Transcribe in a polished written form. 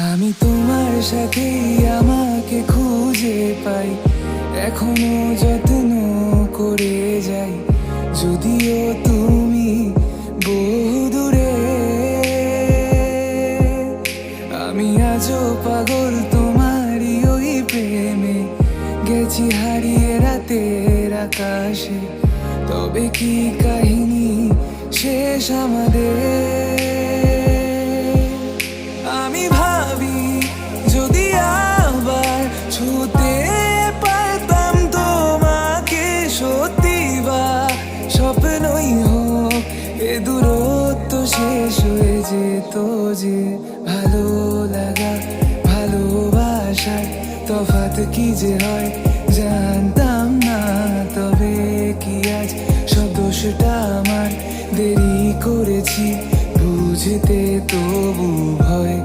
আমি তোমার সাথেই আমাকে খুঁজে পাই, এখনো যত্ন করে যাই, যদিও তুমি বহুদূরে। আমি আজও পাগল তোমারই ওই প্রেমে, গেছি হারিয়ে রাতের আকাশে। তবে কি কাহিনী শেষ আমাদের? আমি ভাবি যদি আবার ছুতে পারতাম তোমাকে, সত্যি বা স্বপ্নই হোক এ দূরত্ব শেষ হয়ে যেত যে। ভালো লাগা ভালোবাসার তফাৎ কি যে হয় জানতাম না। তবে কি আজ সব দোষটা আমার, দেরি করেছি বুঝতে তবু ভয়